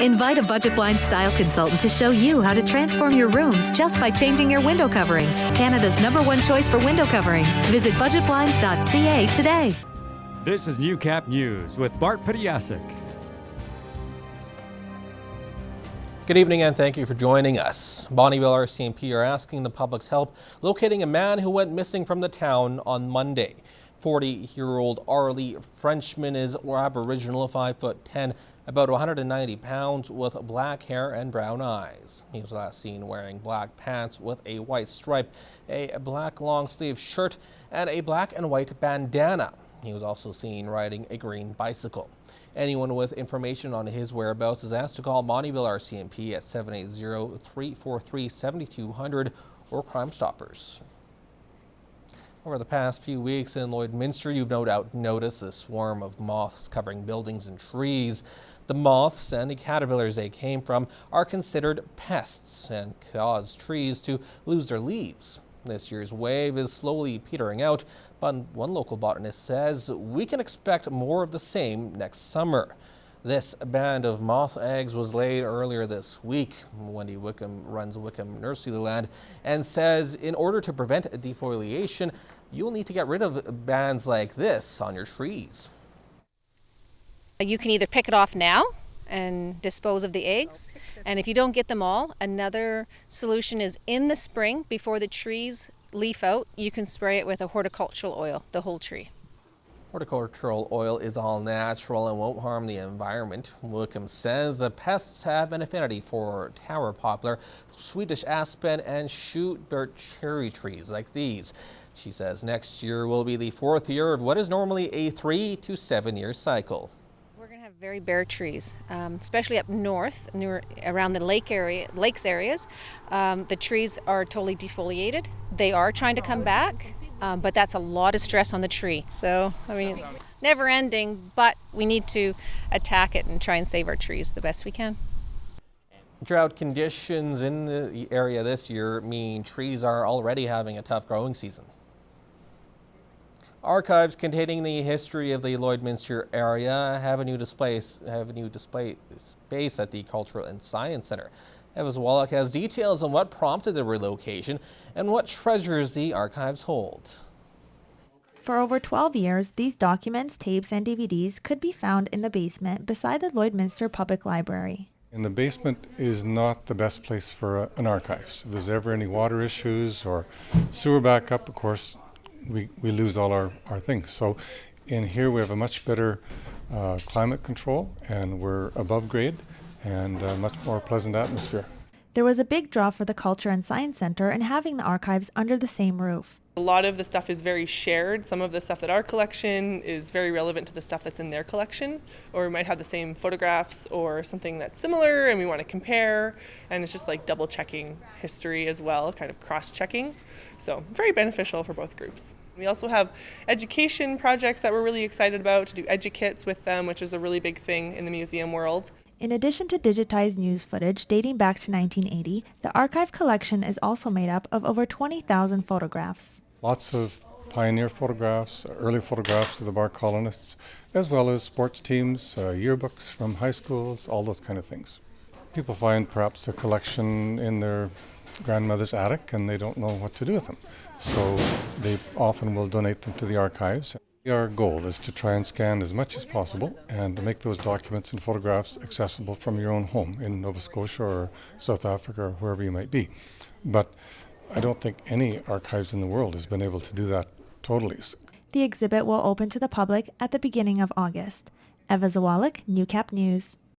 Invite a Budget Blinds style consultant to show you how to transform your rooms just by changing your window coverings. Canada's #1 choice for window coverings. Visit budgetblinds.ca today. This is Newcap News with Bart Pediasic. Good evening and thank you for joining us. Bonnyville RCMP are asking the public's help locating a man who went missing from the town on Monday. 40-year-old Arlie Frenchman is Aboriginal, 5'10", about 190 pounds, with black hair and brown eyes. He was last seen wearing black pants with a white stripe, a black long-sleeve shirt, and a black and white bandana. He was also seen riding a green bicycle. Anyone with information on his whereabouts is asked to call Bonnyville RCMP at 780-343-7200 or Crime Stoppers. Over the past few weeks in Lloydminster, you've no doubt noticed a swarm of moths covering buildings and trees. The moths and the caterpillars they came from are considered pests and cause trees to lose their leaves. This year's wave is slowly petering out, but one local botanist says we can expect more of the same next summer. This band of moth eggs was laid earlier this week. Wendy Wickham runs Wickham Nurseryland and says in order to prevent defoliation, you'll need to get rid of bands like this on your trees. You can either pick it off now and dispose of the eggs, and if you don't get them all, another solution is in the spring before the trees leaf out, you can spray it with a horticultural oil, the whole tree. Horticultural oil is all natural and won't harm the environment. Wickham says the pests have an affinity for tower poplar, Swedish aspen, and shoot birch cherry trees like these. She says next year will be the 4th year of what is normally a 3 to 7 year cycle. We're going to have very bare trees, especially up north, around the lakes areas. The trees are totally defoliated. They are trying to come back. But that's a lot of stress on the tree. So, I mean, it's never ending, but we need to attack it and try and save our trees the best we can. Drought conditions in the area this year mean trees are already having a tough growing season. Archives containing the history of the Lloydminster area have a new display space at the Cultural and Science Centre. Eva Zawalek has details on what prompted the relocation and what treasures the archives hold. For over 12 years, these documents, tapes, and DVDs could be found in the basement beside the Lloydminster Public Library. And the basement is not the best place for an archive. So if there's ever any water issues or sewer backup, of course, we lose all our things. So in here we have a much better climate control, and we're above grade and a much more pleasant atmosphere. There was a big draw for the Culture and Science Centre in having the archives under the same roof. A lot of the stuff is very shared. Some of the stuff at our collection is very relevant to the stuff that's in their collection, or we might have the same photographs or something that's similar and we want to compare, and it's just like double checking history as well, kind of cross-checking. So very beneficial for both groups. We also have education projects that we're really excited about, to do edukits with them, which is a really big thing in the museum world. In addition to digitized news footage dating back to 1980, the archive collection is also made up of over 20,000 photographs. Lots of pioneer photographs, early photographs of the bar colonists, as well as sports teams, yearbooks from high schools, all those kind of things. People find perhaps a collection in their grandmother's attic and they don't know what to do with them. So they often will donate them to the archives. Our goal is to try and scan as much as possible and to make those documents and photographs accessible from your own home in Nova Scotia or South Africa or wherever you might be. But I don't think any archives in the world has been able to do that totally. The exhibit will open to the public at the beginning of August. Eva Zawalek, Newcap News.